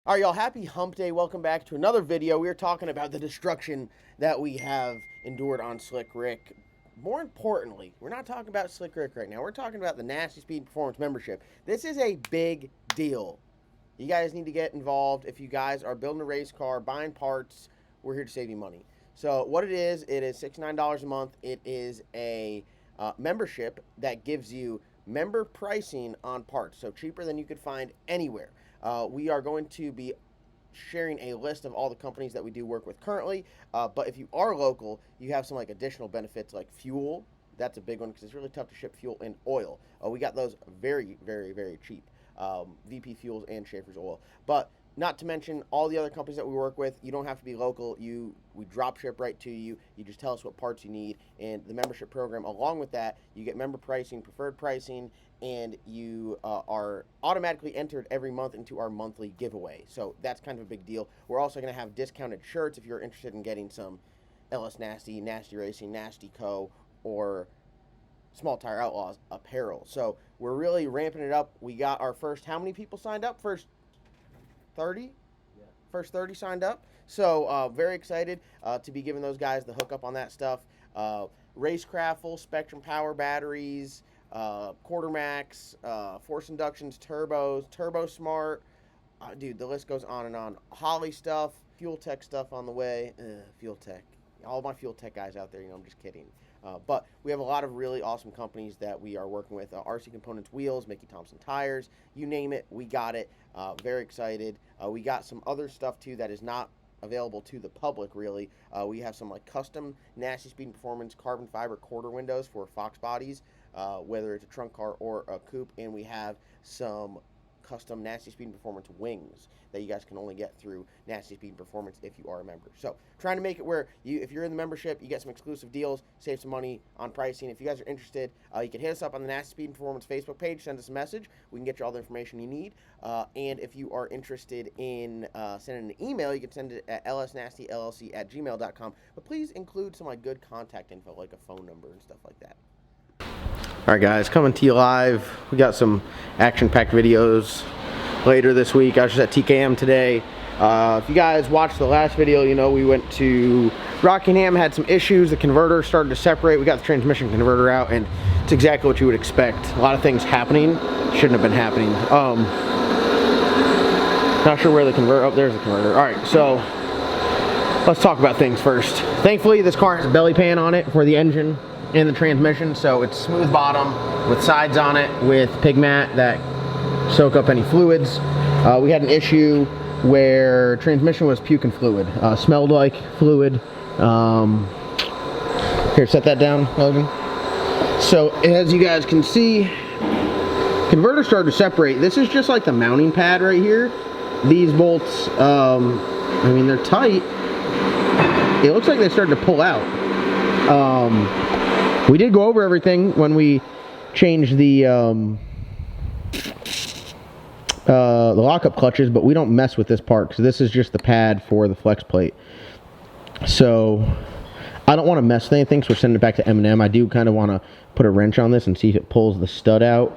All right, y'all, happy hump day. Welcome back to another video. We're talking about the destruction that we have endured on Slick Rick. More importantly, we're not talking about Slick Rick right now. We're talking about the Nasty Speed Performance membership. This is a big deal. You guys need to get involved. If you guys are building a race car, buying parts, we're here to save you money. So what it is $69 a month. It is a membership that gives you member pricing on parts, so cheaper than you could find anywhere. We are going to be sharing a list of all the companies that we do work with currently. But if you are local, you have some like additional benefits like fuel. That's a big one because it's really tough to ship fuel and oil. We got those very, very, very cheap. VP Fuels and Schaefer's Oil. But not to mention all the other companies that we work with. You don't have to be local. We drop ship right to you. You just tell us what parts you need. And the membership program, along with that, you get member pricing, preferred pricing, and you are automatically entered every month into our monthly giveaway. So that's kind of a big deal. We're also going to have discounted shirts if you're interested in getting some LS Nasty, Nasty Racing, Nasty Co., or Small Tire Outlaws apparel. So we're really ramping it up. We got our first, how many people signed up? First 30? Yeah. First 30 signed up. So very excited to be giving those guys the hookup on that stuff. Racecraft, full spectrum power batteries, quarter max, force inductions, turbos, turbo smart. Dude, the list goes on and on. HOLLEY stuff, fuel tech stuff on the way. Fuel tech. All my fuel tech guys out there, I'm just kidding. But we have a lot of really awesome companies that we are working with. RC Components Wheels, Mickey Thompson Tires, you name it, we got it. Very excited. We got some other stuff too that is not available to the public really. We have some like custom Nasty Speed and Performance carbon fiber quarter windows for Fox bodies, whether it's a trunk car or a coupe, and we have some custom Nasty Speed and Performance wings that you guys can only get through Nasty Speed and Performance if you are a member. So trying to make it where if you're in the membership, you get some exclusive deals, save some money on pricing. If you guys are interested, you can hit us up on the Nasty Speed and Performance Facebook page, send us a message. We can get you all the information you need. And if you are interested in sending an email, you can send it at lsnastyllc@gmail.com. But please include some like good contact info, like a phone number and stuff like that. All right, guys, coming to you live. We got some action-packed videos later this week. I was just at TKM today. If you guys watched the last video, you know we went to Rockingham, had some issues. The converter started to separate. We got the transmission converter out, and it's exactly what you would expect. A lot of things happening shouldn't have been happening. Not sure where the converter. Oh, there's the converter. All right, so let's talk about things first. Thankfully, this car has a belly pan on it for the engine and the transmission, so it's smooth bottom with sides on it with pig mat that soak up any fluids. We had an issue where transmission was puking fluid, smelled like fluid. Here, set that down, Logan. So as you guys can see, converter started to separate. This is just like the mounting pad right here. These bolts, I mean, they're tight. It looks like they started to pull out. We did go over everything when we changed the lockup clutches, but we don't mess with this part because this is just the pad for the flex plate. So I don't want to mess with anything, so we're sending it back to M&M. I do kind of want to put a wrench on this and see if it pulls the stud out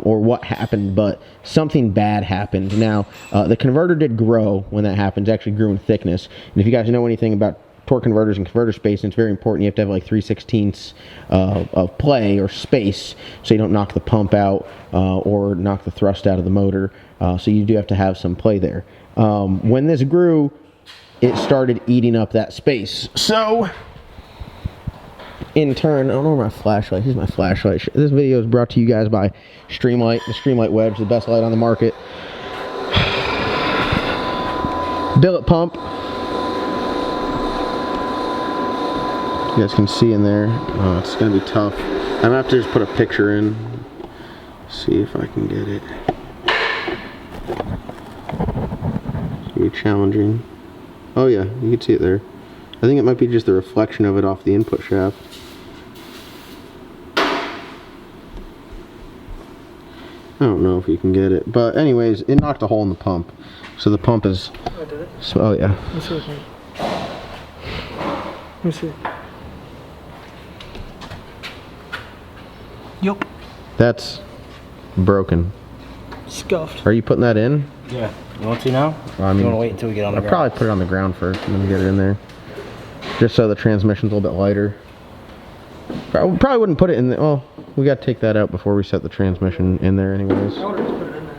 or what happened, but something bad happened. Now, the converter did grow when that happens, actually grew in thickness. And if you guys know anything about torque converters and converter space, and it's very important, you have to have like 3/16 of play or space so you don't knock the pump out or knock the thrust out of the motor. So you do have to have some play there. When this grew, it started eating up that space. So in turn, I don't know where my flashlight. Here's my flashlight. This video is brought to you guys by Streamlight. The Streamlight Wedge, the best light on the market. Billet pump. You guys can see in there. Oh, it's gonna be tough. I'm gonna have to just put a picture in. See if I can get it. It's gonna be challenging. Oh yeah, you can see it there. I think it might be just the reflection of it off the input shaft. I don't know if you can get it, but anyways, it knocked a hole in the pump. So the pump is. Oh, did it? So, oh yeah. Let's see. Let me see. Yup. That's broken. Scuffed. Are you putting that in? Yeah. You want to now? Well, I mean, you want to wait until we get on the ground? I'll probably put it on the ground first and then get it in there. Just so the transmission's a little bit lighter. Probably wouldn't put it in the, well, we got to take that out before we set the transmission in there anyways. I would have just put it in there.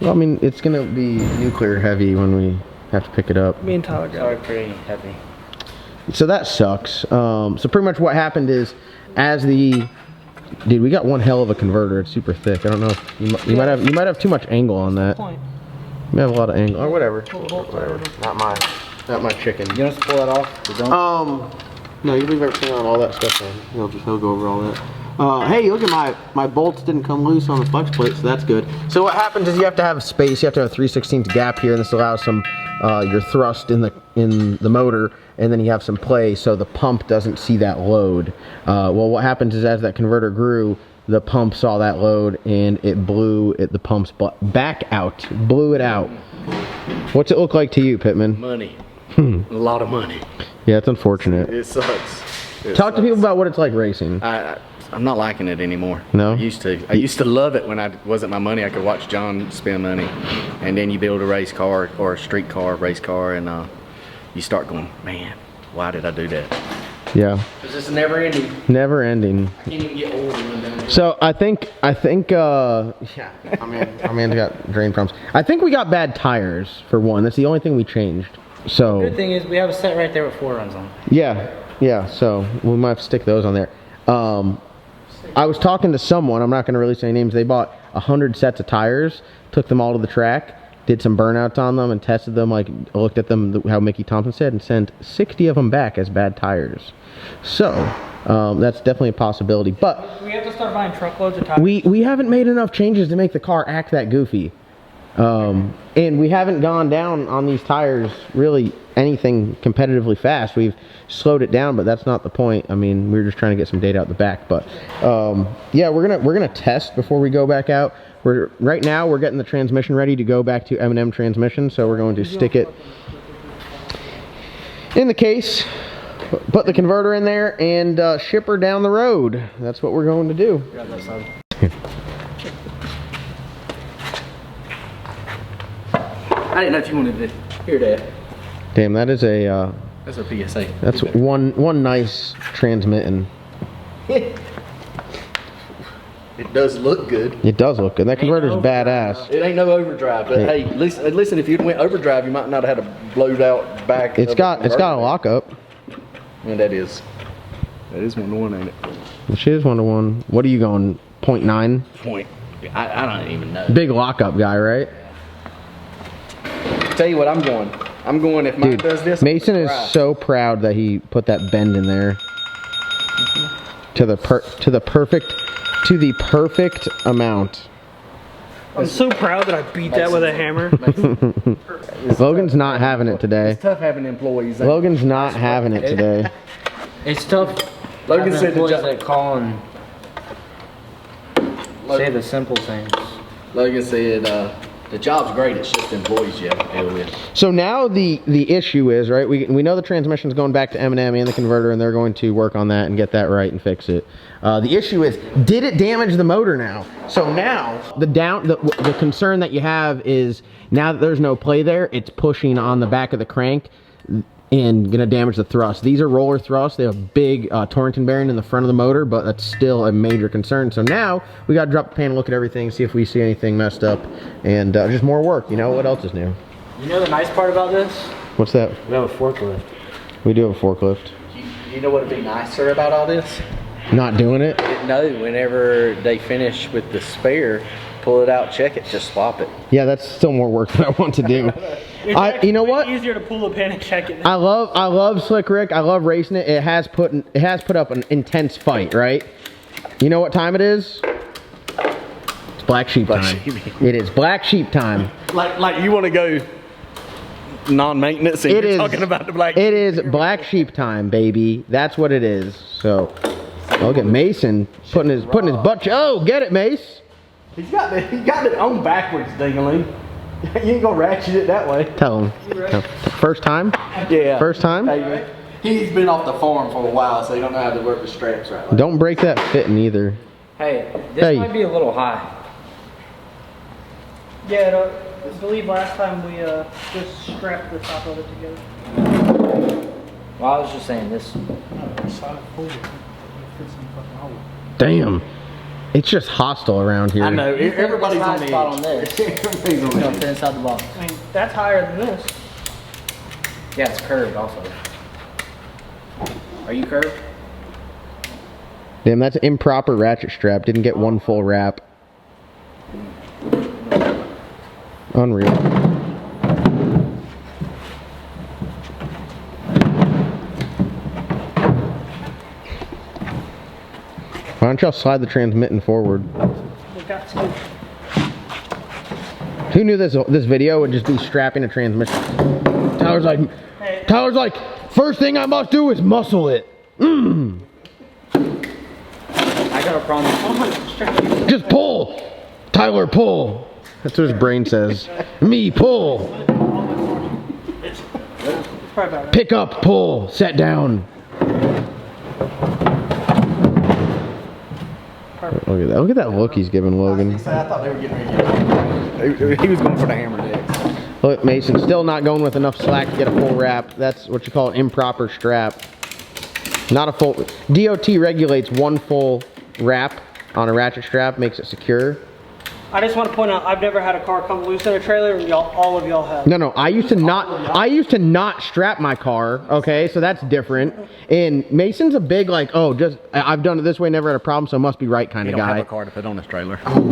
Well, I mean, it's going to be nuclear heavy when we have to pick it up. Me and Tyler got Sorry, pretty heavy. So that sucks. So pretty much what happened is, as the, dude, we got one hell of a converter. It's super thick. I don't know if you might have too much angle on that. point. You may have a lot of angle or whatever. Whatever. Not my chicken. You want us to pull that off? We don't? No, you leave everything on, all that stuff on. He'll go over all that. Hey, look at my bolts didn't come loose on the flex plate, so that's good. So what happens is you have to have space. You have to have a 3/16 gap here, and this allows some your thrust in the motor, and then you have some play so the pump doesn't see that load. Well, what happens is as that converter grew, the pump saw that load and it blew the pump's back out, blew it out. What's it look like to you, Pittman? Money. A lot of money. Yeah, it's unfortunate. It sucks. Talk to people about what it's like racing. I'm not liking it anymore. No? I used to love it when I wasn't my money. I could watch John spend money, and then you build a race car or a street car, race car, and you start going, man, why did I do that? Yeah. It's just never ending. Never ending. Can't even get old and run down. So I think yeah, I mean, got drain problems. I think we got bad tires for one. That's the only thing we changed. So Good thing is we have a set right there with 4 runs on. Yeah. So we might have to stick those on there. I was talking to someone. I'm not going to really say names. They bought 100 sets of tires, took them all to the track, did some burnouts on them, and tested them. Like looked at them, how Mickey Thompson said, and sent 60 of them back as bad tires. So that's definitely a possibility. But we have to start buying truckloads of tires. we haven't made enough changes to make the car act that goofy. And we haven't gone down on these tires really anything competitively fast. We've slowed it down, but that's not the point. I mean, we're just trying to get some data out the back. But yeah, we're gonna test before we go back out. Right now we're getting the transmission ready to go back to M&M transmission, so we're going to stick it in the case, put the converter in there, and ship her down the road. That's what we're going to do. I didn't know if you wanted to hear that. Damn, that is a That's a PSA. that's one nice transmitting. It does look good. It does look good. That converter's badass. It ain't no overdrive, but hey, listen, if you went overdrive, you might not have had a blowed out back. It's got a lockup. And that is 1-to-1, ain't it? She is 1-to-1. What are you going? 0.9? Point. I don't even know. Big lockup guy, right? Tell you what, I'm going if mine does this. Mason is so proud that he put that bend in there. To the perfect amount. I'm so proud that I beat that with a hammer. Logan's not having it today. It's tough having employees. Logan's not having it today. It's tough. Logan said employees that call and say the simple things. Logan said the job's great, it's just employees you have to deal with. So now the issue is, right, we know the transmission's going back to M&M and the converter, and they're going to work on that and get that right and fix it. The issue is, did it damage the motor now? So now, the concern that you have is, now that there's no play there, it's pushing on the back of the crank and gonna damage the thrust. These are roller thrusts. They have a big Torrington bearing in the front of the motor, but that's still a major concern. So now we gotta drop the pan and look at everything, see if we see anything messed up, and just more work. You know, what else is new? You know the nice part about this? What's that? We have a forklift. We do have a forklift. You know what would be nicer about all this? Not doing it? No, whenever they finish with the spare, pull it out, check it, just swap it. Yeah, that's still more work than I want to do. You know what? Easier to pull the pin and check it. I love Slick Rick. I love racing it. It has put up an intense fight, right? You know what time it is? It's Black Sheep time. It is Black Sheep time. Like you want to go non-maintenance and you're talking about the Black Sheep. It is Black Sheep time, baby. That's what it is. So, look at Mason putting his butt. Oh, get it, Mace. He's got it on backwards, Dingaling. You ain't gonna ratchet it that way. Tell him. First time? Yeah. First time? Hey, he's been off the farm for a while, so he don't know how to work the straps right. Don't break that fitting either. Hey, this might be a little high. Yeah, believe last time we just strapped the top of it together. Well, I was just saying this. Damn. It's just hostile around here. I know. Everybody's on the spot on edge. this. Everybody's on It's the gonna edge. fit inside the box. I mean, that's higher than this. Yeah, it's curved also. Are you curved? Damn, that's an improper ratchet strap. Didn't get one full wrap. Unreal. Why don't y'all slide the transmitting forward? We got two. Who knew this video would just be strapping a transmission? Tyler's like, first thing I must do is muscle it. I got a problem. Just pull. Tyler, pull. That's what his brain says. Me, pull. It's probably better. Pick up, pull, set down. Look at that. Look at that look he's giving Logan. I thought they were getting ready to get. He was going for the hammer next. Look, Mason, still not going with enough slack to get a full wrap. That's what you call an improper strap. Not a full. DOT regulates one full wrap on a ratchet strap, makes it secure. I just want to point out, I've never had a car come loose in a trailer, and all of y'all have. No, I used to not strap my car, okay, so that's different. And Mason's a big, like, oh, just, I've done it this way, never had a problem, so it must be right kind He of don't guy. have a car to put on his trailer. I'll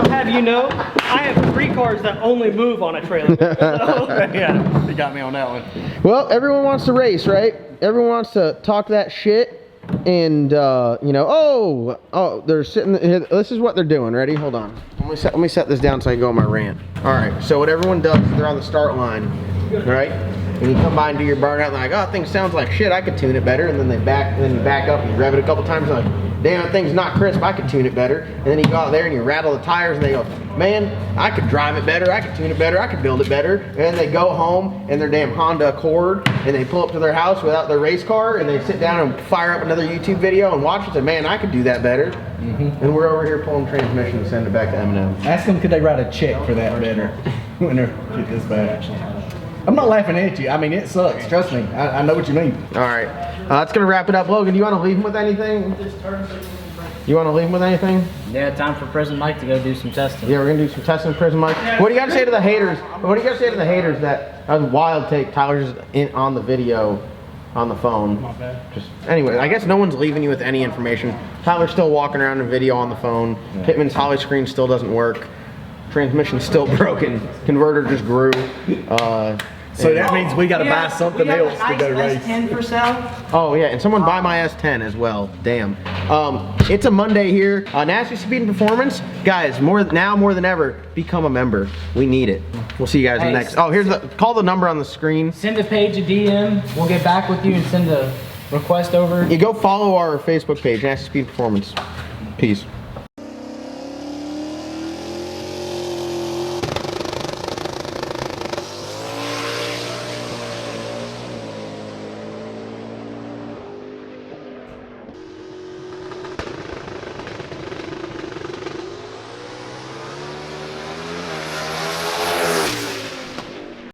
have you know, I have 3 cars that only move on a trailer. So, Yeah, he got me on that one. Well, everyone wants to race, right? Everyone wants to talk that shit. And, you know, oh, they're sitting here. This is what they're doing. Ready? Hold on. Let me set this down so I can go on my rant. All right, so what everyone does is they're on the start line, right? And you come by and do your burnout, and they're like, oh, that thing sounds like shit. I could tune it better. And then you back up and you rev it a couple times, and like, damn, that thing's not crisp. I could tune it better. And then you go out there and you rattle the tires, and they go, man, I could drive it better. I could tune it better. I could build it better. And then they go home in their damn Honda Accord, and they pull up to their house without their race car, and they sit down and fire up another YouTube video and watch it. And say, man, I could do that better. And we're over here pulling transmission and send it back to M&M. Ask them could they write a check for that better when they get this bad. I'm not laughing at you. I mean, it sucks. Trust me. I know what you mean. All right, that's gonna wrap it up. Logan, do you want to leave him with anything? You want to leave him with anything? Yeah, time for Prison Mike to go do some testing. Yeah, we're gonna do some testing in Prison Mike. What do you got to say to the haters? What do you got to say to the haters that was a wild take? Tyler's just on the video, on the phone. My bad. Just anyway, I guess no one's leaving you with any information. Tyler's still walking around in video on the phone. Pittman's Holly screen still doesn't work. Transmission's still broken. Converter just grew. So that means we got to buy something else to go race. S10 for sale. Oh yeah, and someone buy my S10 as well. Damn. It's a Monday here. Nasty Speed and Performance, guys. More than ever, become a member. We need it. We'll see you guys in the next. Oh, here's call the number on the screen. Send a page a DM. We'll get back with you and send a request over. You go follow our Facebook page, Nasty Speed and Performance. Peace.